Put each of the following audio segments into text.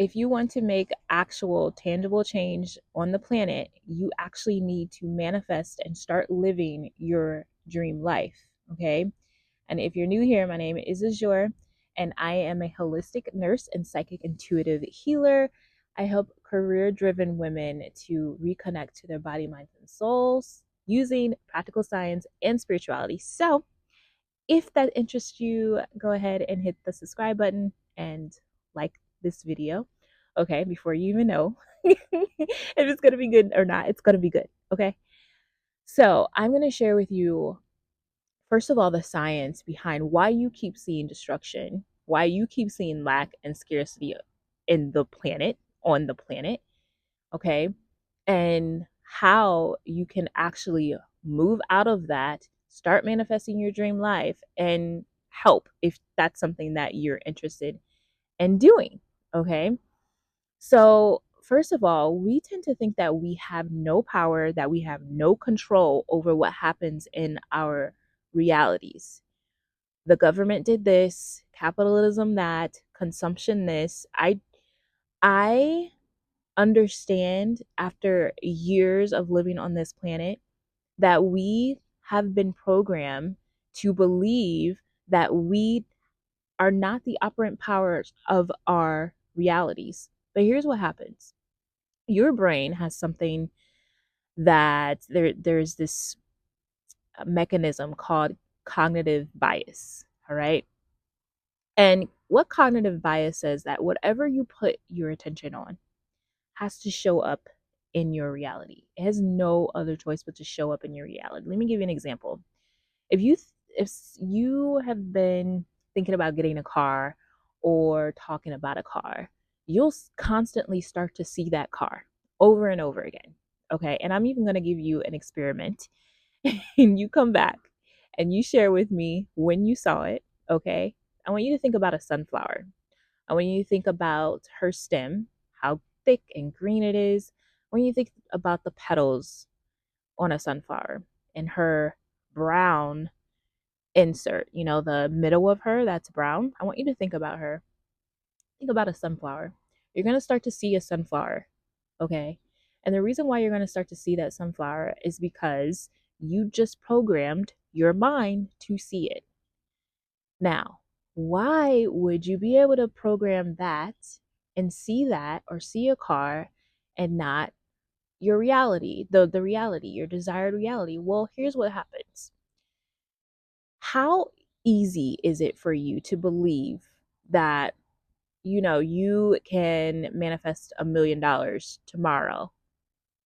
if you want to make actual tangible change on the planet, you actually need to manifest and start living your dream life. Okay. And if you're new here, my name is Azure, and I am a holistic nurse and psychic intuitive healer. I help career driven women to reconnect to their body, minds, and souls using practical science and spirituality. So, if that interests you, go ahead and hit the subscribe button and like this video. Okay, before you even know if it's going to be good or not, it's going to be good. Okay, so I'm going to share with you, first of all, the science behind why you keep seeing destruction, why you keep seeing lack and scarcity in the planet, on the planet. Okay, and how you can actually move out of that, start manifesting your dream life, and help if that's something that you're interested in doing. Okay. So, first of all, we tend to think that we have no power, that we have no control over what happens in our realities. The government did this, capitalism that, consumption this. I understand after years of living on this planet that we have been programmed to believe that we are not the operant powers of our realities. But here's what happens. Your brain has something that there's this mechanism called cognitive bias, all right? And what cognitive bias says that whatever you put your attention on has to show up in your reality. It has no other choice but to show up in your reality. Let me give you an example. If you have been thinking about getting a car or talking about a car, you'll constantly start to see that car over and over again. Okay? And I'm even going to give you an experiment and you come back and you share with me when you saw it, okay? I want you to think about a sunflower. I want you to think about her stem, how thick and green it is. When you think about the petals on a sunflower and her brown insert, the middle of her that's brown. I want you to think about her. Think about a sunflower. You're going to start to see a sunflower, okay? And the reason why you're going to start to see that sunflower is because you just programmed your mind to see it. Now, why would you be able to program that and see that or see a car and not your reality, the reality, your desired reality? Well, here's what happens. How easy is it for you to believe that you can manifest $1 million tomorrow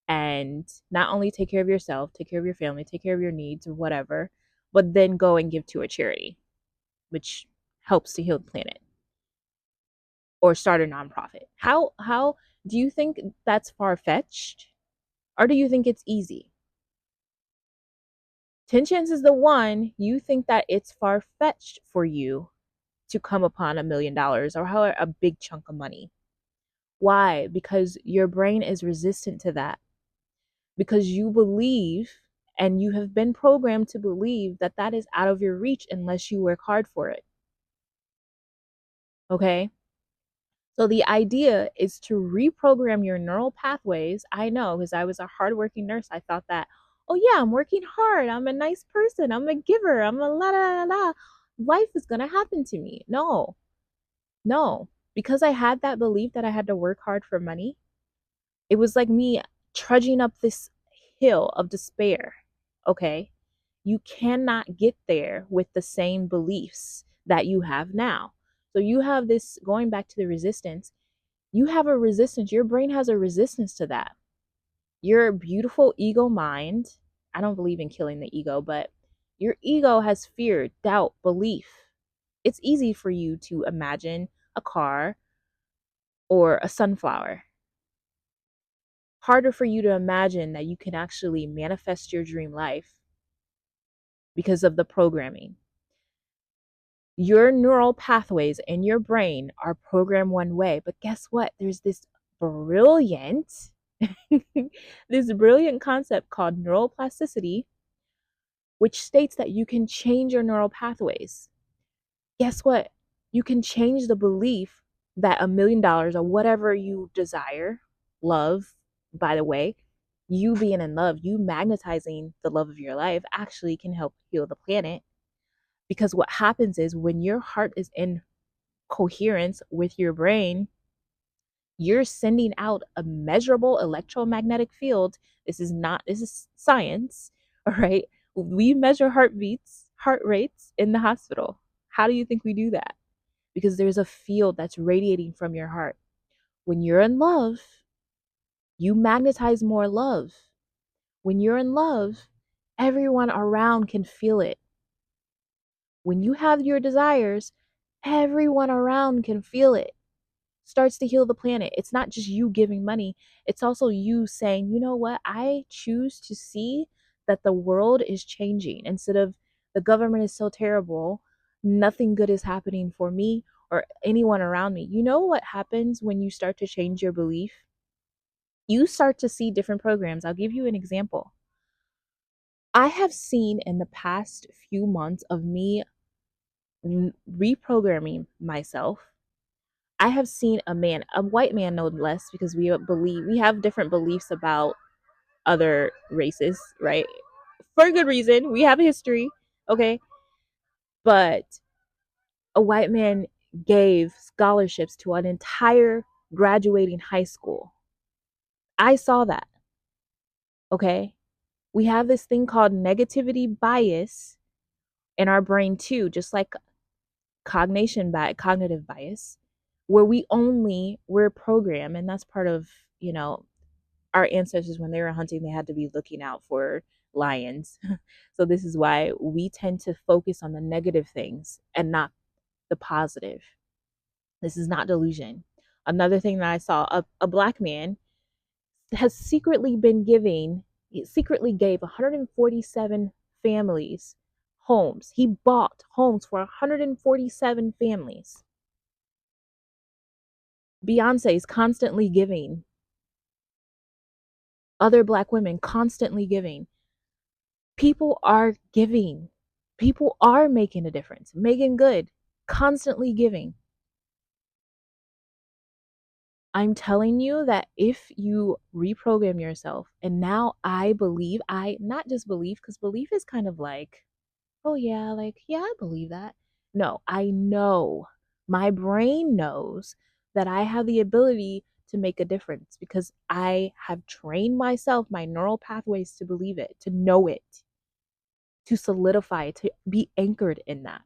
and not only take care of yourself, take care of your family, take care of your needs or whatever, but then go and give to a charity, which helps to heal the planet, or start a nonprofit? How do you think that's far-fetched, or do you think it's easy? 10 chances to 1 you think that it's far-fetched for you to come upon $1 million or however a big chunk of money. Why? Because your brain is resistant to that. Because you believe, and you have been programmed to believe, that that is out of your reach unless you work hard for it. Okay? So the idea is to reprogram your neural pathways. I know, because I was a hardworking nurse. I thought that, oh yeah, I'm working hard. I'm a nice person. I'm a giver. I'm a la la la. Life is going to happen to me. No, no. Because I had that belief that I had to work hard for money, it was like me trudging up this hill of despair. Okay? You cannot get there with the same beliefs that you have now. So you have this, going back to the resistance, you have a resistance. Your brain has a resistance to that. Your beautiful ego mind, I don't believe in killing the ego, but your ego has fear, doubt, belief. It's easy for you to imagine a car or a sunflower. Harder for you to imagine that you can actually manifest your dream life because of the programming. Your neural pathways in your brain are programmed one way, but guess what? There's brilliant this brilliant concept called neuroplasticity, which states that you can change your neural pathways. Guess what? You can change the belief that $1 million or whatever you desire, love, by the way, you being in love, you magnetizing the love of your life actually can help heal the planet. Because what happens is when your heart is in coherence with your brain, you're sending out a measurable electromagnetic field. This is science, all right? We measure heartbeats, heart rates in the hospital. How do you think we do that? Because there's a field that's radiating from your heart. When you're in love, you magnetize more love. When you're in love, everyone around can feel it. When you have your desires, everyone around can feel it. Starts to heal the planet. It's not just you giving money, it's also you saying, you know what? I choose to see that the world is changing instead of the government is so terrible, nothing good is happening for me or anyone around me. You know what happens when you start to change your belief? You start to see different programs. I'll give you an example. I have seen in the past few months of me reprogramming myself. I have seen a white man no less, because we have different beliefs about other races, right? For a good reason. We have a history, okay? But a white man gave scholarships to an entire graduating high school. I saw that, okay? We have this thing called negativity bias in our brain too, just like cognitive bias, where we're programmed, and that's part of, our ancestors. When they were hunting, they had to be looking out for lions. So this is why we tend to focus on the negative things and not the positive. This is not delusion. Another thing that I saw, a black man has secretly gave 147 families homes. He bought homes for 147 families. Beyonce is constantly giving. Other black women constantly giving. People are giving. People are making a difference. Megan Good, constantly giving. I'm telling you that if you reprogram yourself, and now I not just believe, because belief is kind of like, oh yeah, like, yeah, I believe that. No, I know. My brain knows that I have the ability to make a difference because I have trained myself, my neural pathways to believe it, to know it, to solidify, to be anchored in that.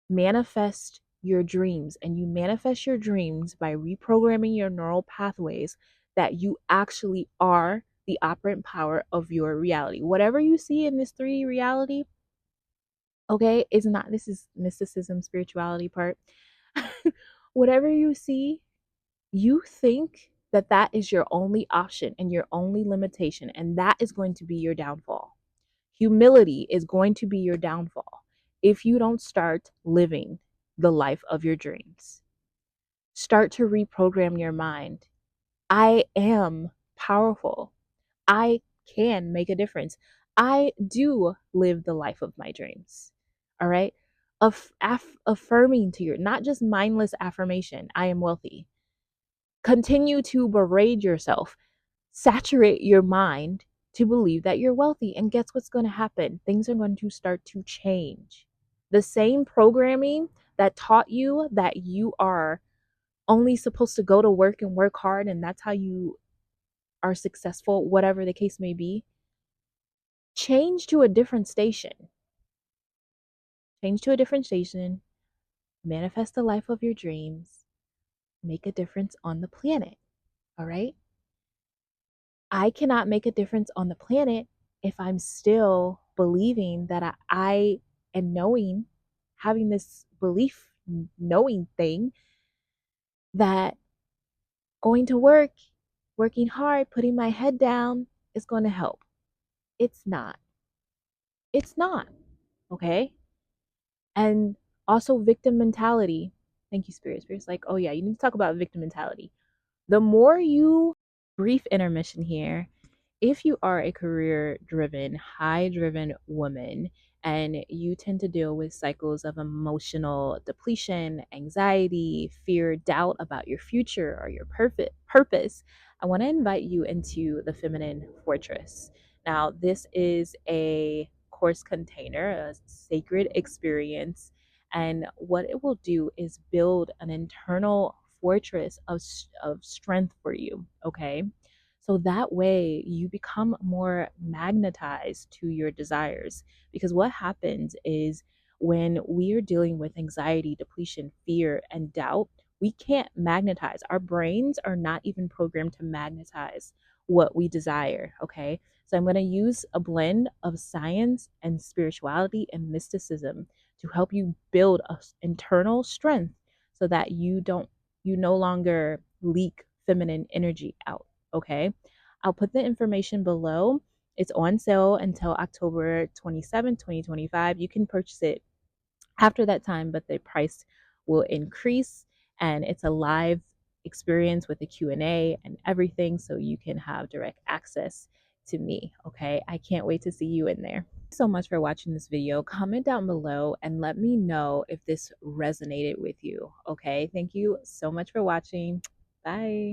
Manifest your dreams, and you manifest your dreams by reprogramming your neural pathways that you actually are the operant power of your reality. Whatever you see in this 3D reality, okay, is not, this is mysticism, spirituality part. Whatever you see, you think that that is your only option and your only limitation, and that is going to be your downfall. Humility is going to be your downfall if you don't start living the life of your dreams. Start to reprogram your mind. I am powerful. I can make a difference. I do live the life of my dreams. All right. Affirming to your, not just mindless affirmation, I am wealthy. Continue to berate yourself. Saturate your mind to believe that you're wealthy. And guess what's going to happen? Things are going to start to change. The same programming that taught you that you are only supposed to go to work and work hard, and that's how you are successful, whatever the case may be, change to a different station. Change to a different station, manifest the life of your dreams, make a difference on the planet. All right? I cannot make a difference on the planet if I'm still believing that and knowing, having this belief, knowing thing that going to work, working hard, putting my head down is going to help. It's not. It's not. Okay? And also victim mentality. Thank you, Spirit. Spirit's like, oh yeah, you need to talk about victim mentality. The more you, brief intermission here, if you are a career driven, high driven woman and you tend to deal with cycles of emotional depletion, anxiety, fear, doubt about your future or your perfect purpose, I want to invite you into the Feminine Fortress. Now, this is a course container, a sacred experience, and what it will do is build an internal fortress of strength for you, okay? So that way you become more magnetized to your desires. Because what happens is when we are dealing with anxiety, depletion, fear, and doubt, we can't magnetize. Our brains are not even programmed to magnetize what we desire. Okay. So I'm going to use a blend of science and spirituality and mysticism to help you build a internal strength so that you no longer leak feminine energy out. Okay. I'll put the information below. It's on sale until October 27th, 2025. You can purchase it after that time, but the price will increase, and it's a live experience with a Q&A and everything, so you can have direct access to me. Okay, I can't wait to see you in there. Thanks so much for watching this video. Comment down below and let me know if this resonated with you. Okay, thank you so much for watching. Bye.